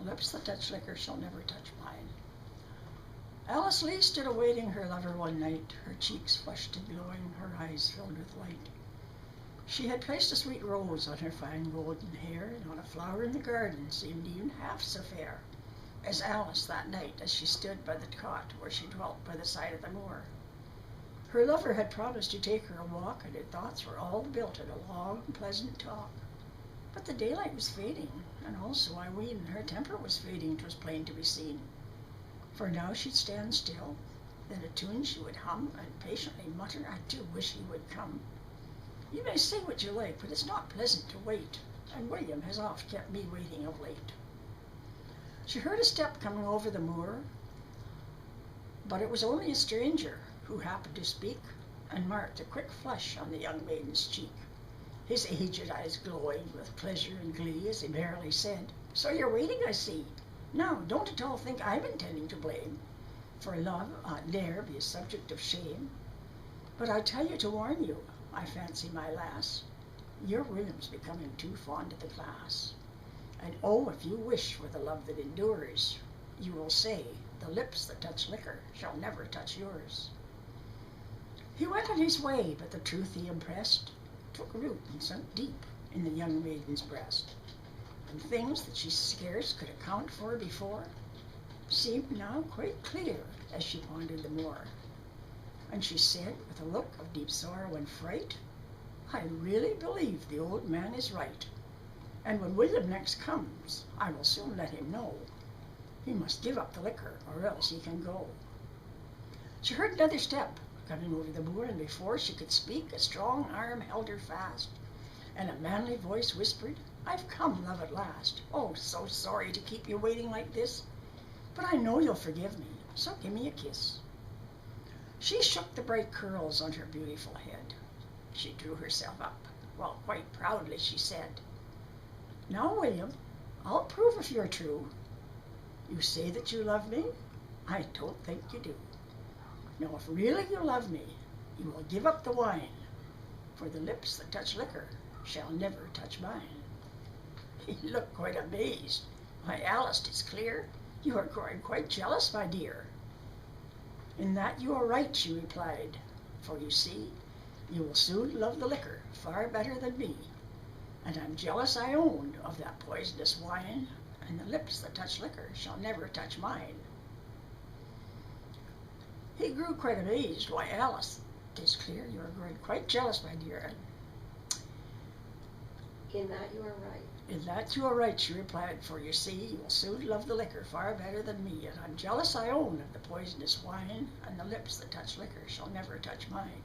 lips that touch liquor shall never touch mine. Alice Lee stood awaiting her lover one night, her cheeks flushed and glowing, her eyes filled with light. She had placed a sweet rose on her fine golden hair, and not a flower in the garden seemed even half so fair as Alice that night as she stood by the cot where she dwelt by the side of the moor. Her lover had promised to take her a walk, and her thoughts were all built on a long, pleasant talk. But the daylight was fading, and also, I ween, her temper was fading, 'twas plain to be seen. For now she'd stand still, then a tune she would hum, and patiently mutter, I do wish he would come. You may say what you like, but it's not pleasant to wait, and William has oft kept me waiting of late. She heard a step coming over the moor, but it was only a stranger who happened to speak, and marked a quick flush on the young maiden's cheek. His aged eyes glowing with pleasure and glee as he merrily said, So you're waiting, I see. Now, don't at all think I'm intending to blame, for love ought ne'er be a subject of shame. But I tell you to warn you, I fancy, my lass, your William's becoming too fond of the glass. And oh, if you wish for the love that endures, you will say, the lips that touch liquor shall never touch yours. He went on his way, but the truth he impressed took root and sunk deep in the young maiden's breast. And things that she scarce could account for before seemed now quite clear as she pondered them more. And she said, with a look of deep sorrow and fright, I really believe the old man is right, and when William next comes, I will soon let him know he must give up the liquor, or else he can go. She heard another step coming over the moor, and before she could speak, a strong arm held her fast, and a manly voice whispered, I've come, love, at last. Oh, so sorry to keep you waiting like this, but I know you'll forgive me, so give me a kiss. She shook the bright curls on her beautiful head. She drew herself up, while quite proudly she said, Now, William, I'll prove if you're true. You say that you love me? I don't think you do. Now, if really you love me, you will give up the wine, for the lips that touch liquor shall never touch mine. He looked quite amazed. Why, Alice, 'tis clear, you are growing quite jealous, my dear. In that you are right, she replied, for you see, you will soon love the liquor far better than me, and I'm jealous, I own, of that poisonous wine, and the lips that touch liquor shall never touch mine. He grew quite amazed. Why, Alice, 'tis clear you are growing quite jealous, my dear. In that you are right. In that you are right, she replied, for you see, you will soon love the liquor far better than me, and I'm jealous, I own, of the poisonous wine, and the lips that touch liquor shall never touch mine.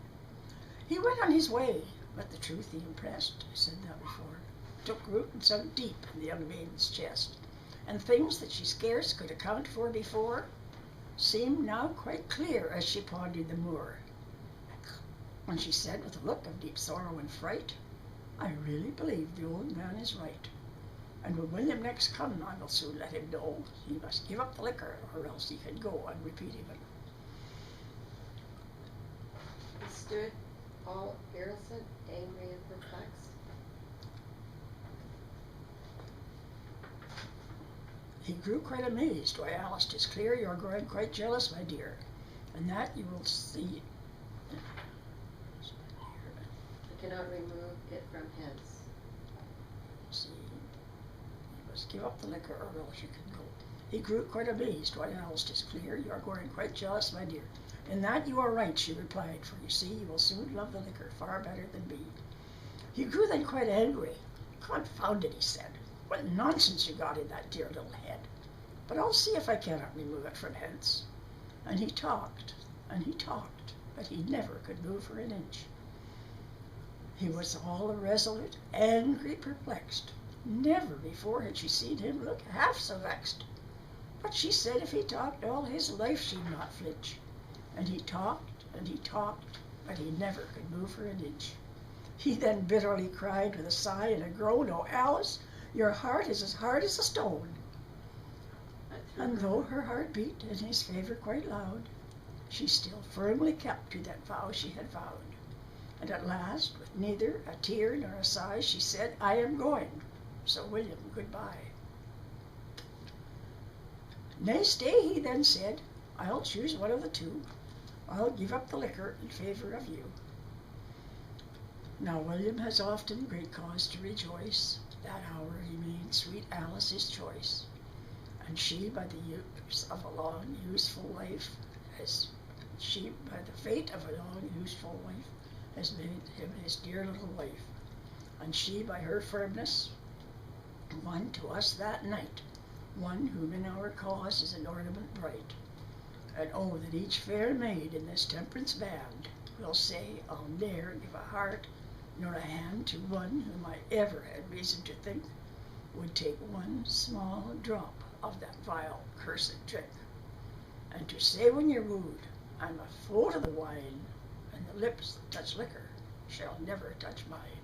He went on his way, but the truth he impressed, I said that before, took root and sunk deep in the young maiden's chest, and things that she scarce could account for before seemed now quite clear as she pondered the moor. When she said with a look of deep sorrow and fright, I really believe the old man is right, and when William next come, I will soon let him know he must give up the liquor, or else he can go on repeating it. He stood all irresolute, angry, and perplexed. He grew quite amazed. Why, Alice, 'tis clear you are growing quite jealous, my dear, and that you will see. I cannot remove it from hence. See, you must give up the liquor, or else you can go. He grew quite amazed. Why, Alice, 'tis clear you are growing quite jealous, my dear. In that you are right, she replied, for you see, you will soon love the liquor far better than me. He grew then quite angry. Confound it, he said. What nonsense you got in that dear little head. But I'll see if I cannot remove it from hence. And he talked, but he never could move her an inch. He was all irresolute, angry, perplexed. Never before had she seen him look half so vexed. But she said if he talked all his life she'd not flinch. And he talked, but he never could move her an inch. He then bitterly cried with a sigh and a groan, Oh, Alice, your heart is as hard as a stone. And though her heart beat in his favour quite loud, she still firmly kept to that vow she had vowed. And at last, with neither a tear nor a sigh, she said, I am going, so William, goodbye. Nay, stay, he then said, I'll choose one of the two. I'll give up the liquor in favor of you. Now William has often great cause to rejoice. That hour he made sweet Alice his choice. And she, by the use of a long, useful life, by the fate of a long, useful life, has made him his dear little wife. And she, by her firmness, won to us that night one whom in our cause is an ornament bright. And oh, that each fair maid in this temperance band will say, I'll ne'er give a heart nor a hand to one whom I ever had reason to think would take one small drop of that vile, cursed drink. And to say when you're wooed, I'm a foe to the wine, and the lips that touch liquor shall never touch mine.